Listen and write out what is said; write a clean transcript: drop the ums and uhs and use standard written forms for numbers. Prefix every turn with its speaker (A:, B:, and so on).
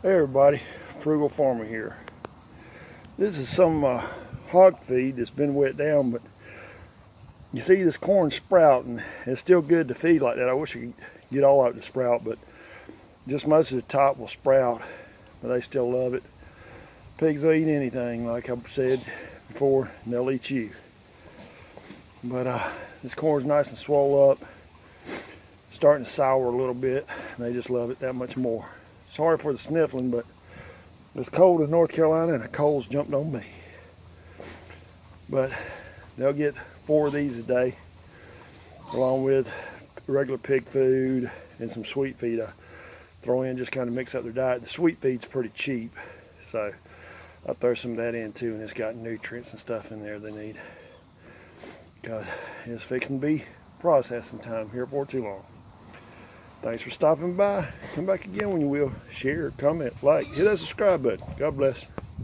A: Hey everybody, Frugal Farmer here. This is some hog feed that's been wet down, but you see this corn sprouting. It's still good to feed like that. I wish I could get all out to sprout, but just most of the top will sprout, but they still love it. Pigs will eat anything, like I've said before, and they'll eat you. But this corn's nice and swole up, starting to sour a little bit, and they just love it that much more. Sorry for the sniffling, but it's cold in North Carolina and the cold's jumped on me. But they'll get 4 of these a day, along with regular pig food and some sweet feed I throw in, just kind of mix up their diet. The sweet feed's pretty cheap, so I'll throw some of that in too, and it's got nutrients and stuff in there they need. Because it's fixing to be processing time here for too long. Thanks for stopping by. Come back again when you will. Share, comment, like, hit that subscribe button. God bless.